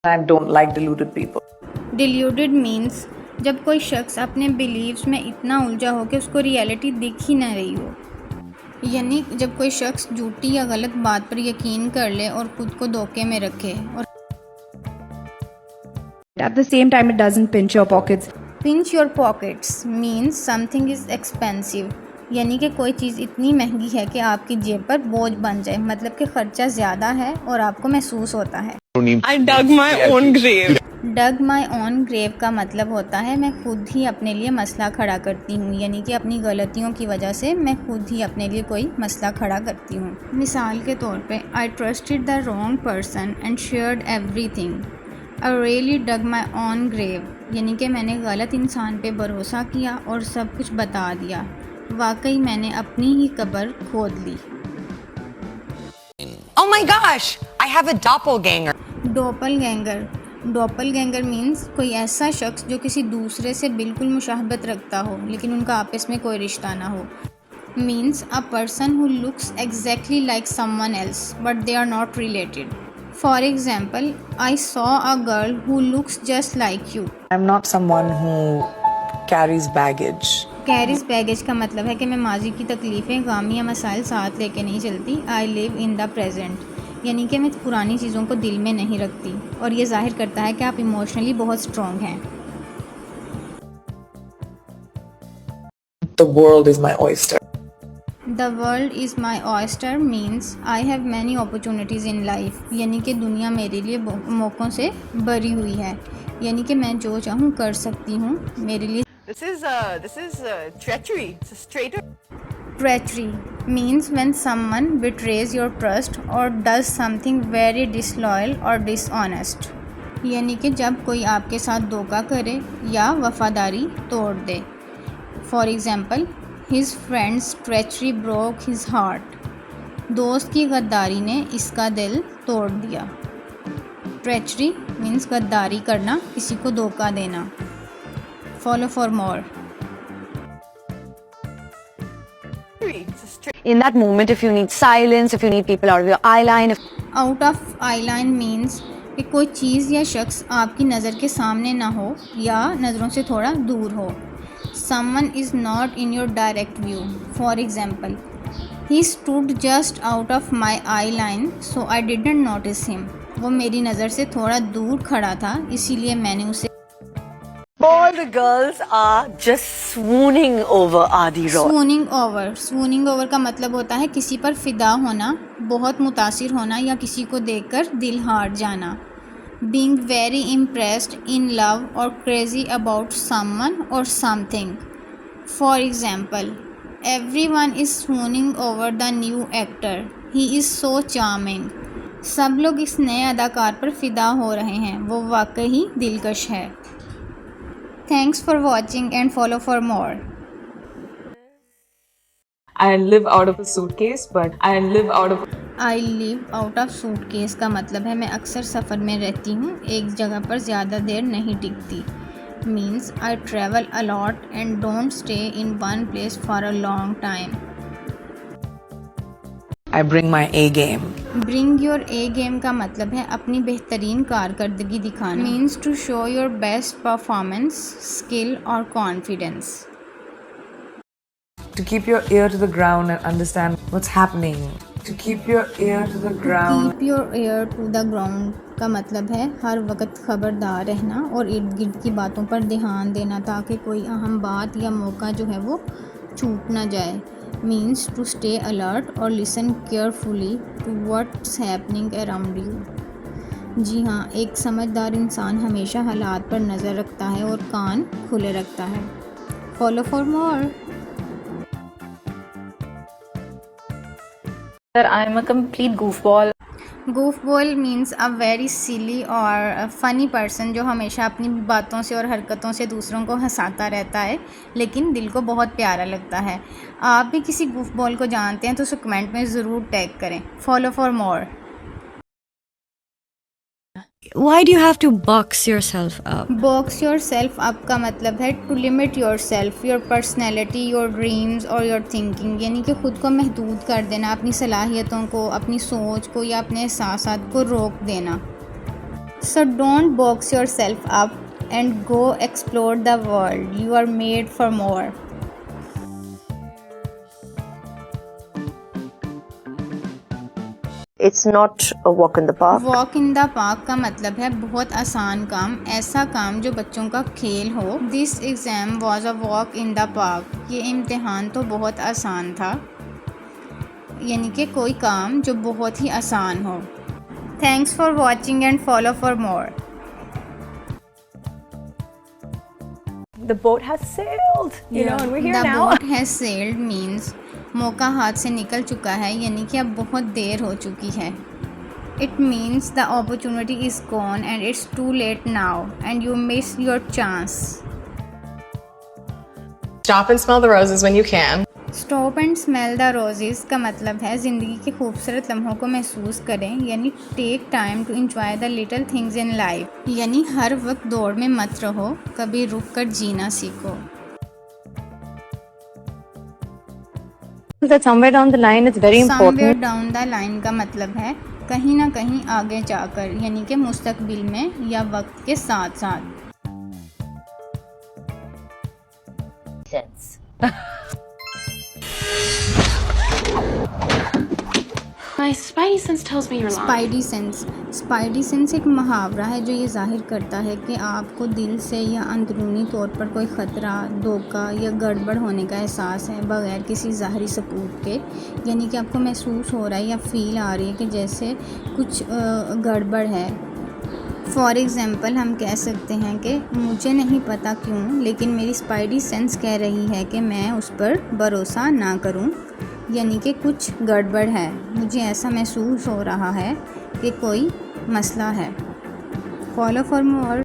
I don't like deluded people. Deluded means जब कोई शख्स अपने बिलीव्स में इतना उलझा हो कि उसको रियलिटी दिख ही ना रही हो, यानी जब कोई शख्स झूठी या गलत बात पर यकीन कर ले और खुद को धोखे में रखे। और at the same time it doesn't pinch your pockets. Pinch your pockets means something is expensive, यानी कि कोई चीज़ इतनी महंगी है कि आपकी जेब पर बोझ बन जाए, मतलब कि ख़र्चा ज़्यादा है और आपको महसूस होता है। I dug my own grave. Dug my own grave का मतलब होता है मैं खुद ही अपने लिए मसला खड़ा करती हूँ, यानी कि अपनी गलतियों की वजह से मैं खुद ही अपने लिए कोई मसला खड़ा करती हूँ। मिसाल के तौर पे I trusted the wrong person and shared everything. I really dug my own grave, यानी कि मैंने गलत इंसान पे भरोसा किया और सब कुछ बता दिया। वाकई मैंने अपनी ही कब्र खोद ली। Oh my gosh, I have a doppelganger. Doppelganger means कोई ऐसा शख्स जो किसी दूसरे से बिल्कुल मुशाहबत रखता हो लेकिन उनका आपस में कोई रिश्ता ना हो। Means a person who looks exactly like someone else but they are not related. For example, I saw a girl who looks just like you. I'm not someone who carries baggage. Carries baggage का मतलब है कि मैं माजी की तकलीफ़ें, गाम या मसाइल साथ लेके नहीं चलती। I live in the present, यानी कि मैं पुरानी चीज़ों को दिल में नहीं रखती, और ये जाहिर करता है कि आप इमोशनली बहुत स्ट्रॉन्ग हैं। The world is my oyster. The world is my oyster means I have many opportunities in life, यानी कि दुनिया मेरे लिए मौक़ों से भरी हुई है, यानी कि मैं जो चाहूँ कर सकती हूँ। मेरे लिए This is treachery. It's a traitor. treachery means when someone betrays your trust or does something very disloyal or dishonest, यानी कि जब कोई आपके साथ धोखा करे या वफादारी तोड़ दे। For example, his friend's treachery broke his heart. दोस्त की गद्दारी ने इसका दिल तोड़ दिया। treachery means गद्दारी करना, किसी को धोखा देना। Follow for more. In that moment, if you need silence, if you need people out of your eye line, Out of eye line means कि कोई चीज़ या शख्स आपकी नज़र के सामने ना हो या नज़रों से थोड़ा दूर हो। Someone is not in your direct view. For example, he stood just out of my eye line, so I didn't notice him. वो मेरी नज़र से थोड़ा दूर खड़ा था, इसीलिए मैंने उसे। all the girls are just swooning over Adi Roy. swooning over का मतलब होता है किसी पर फिदा होना, बहुत मुतासिर होना या किसी को देखकर दिल हार जाना। being very impressed, in love or crazy about someone or something. For example, everyone is swooning over the new actor. He is so charming. सब लोग इस नए अदाकार पर फिदा हो रहे हैं, वो वाकई ही दिलकश है। Thanks for watching and follow for more. I live out of a suitcase, but I live out of I live out of suitcase का मतलब है मैं अक्सर सफ़र में रहती हूँ, एक जगह पर ज़्यादा देर नहीं टिकती। Means I travel a lot and don't stay in one place for a long time. I bring my A game. Bring your A game का मतलब है अपनी बेहतरीन कारकर्दगी दिखाना। Means to show your best performance, skill or confidence. To keep your ear to the ground and understand what's happening. To keep your ear to the ground. Keep your ear to the ground का मतलब है हर वक्त खबरदार रहना और इर्द गिर्द की बातों पर ध्यान देना ताकि कोई अहम बात या मौका जो है वो छूट ना जाए। Means to stay alert or listen carefully to what's happening around you. जी हाँ, एक समझदार इंसान हमेशा हालात पर नज़र रखता है और कान खुले रखता है। Follow for more. Sir, I'm a complete goofball. Goofball means a very silly or a funny person जो हमेशा अपनी बातों से और हरकतों से दूसरों को हंसाता रहता है लेकिन दिल को बहुत प्यारा लगता है। आप भी किसी goofball को जानते हैं तो उसे कमेंट में ज़रूर टैग करें। Follow for more. Why do you have to box yourself up? Box yourself up का मतलब है to limit yourself, your personality, your dreams or your thinking, यानी कि ख़ुद को महदूद कर देना, अपनी सलाहियतों को, अपनी सोच को या अपने एहसासात को रोक देना। So don't box yourself up and go explore the world. You are made for more. It's not a walk in the park. Walk in the park का मतलब है बहुत आसान काम, ऐसा काम जो बच्चों का खेल हो। This exam was a walk in the park. ये इम्तिहान तो बहुत आसान था, यानी कि कोई काम जो बहुत ही आसान हो। Thanks for watching and follow for more. The boat has sailed, you know, and we're here the now. Boat has sailed means मौका हाथ से निकल चुका है, यानी कि अब बहुत देर हो चुकी है। It means the opportunity is gone and it's too late now and you miss your chance. Stop and smell the roses when you can. Stop and smell the roses का मतलब है ज़िंदगी के खूबसूरत लम्हों को महसूस करें, यानी take time to enjoy the little things in life, यानी हर वक्त दौड़ में मत रहो, कभी रुक कर जीना सीखो। That somewhere down the line it's very important. Somewhere down the line का मतलब है कहीं ना कहीं आगे जाकर, यानी कि मुस्तकबिल में या वक्त के साथ साथ। My spidey sense tells me you're lying. Spidey sense एक मुहावरा है जो ये जाहिर करता है कि आपको दिल से या अंदरूनी तौर पर कोई ख़तरा, धोखा या गड़बड़ होने का एहसास है बग़ैर किसी ज़ाहरी सबूत के, यानी कि आपको महसूस हो रहा है या फील आ रही है कि जैसे कुछ गड़बड़ है। फॉर एग्ज़ाम्पल हम कह सकते हैं कि मुझे नहीं पता क्यों, लेकिन मेरी स्पाइडी सेंस कह रही है कि मैं उस पर भरोसा ना करूं, यानी कि कुछ गड़बड़ है, मुझे ऐसा महसूस हो रहा है कि कोई मसला है। Follow for more.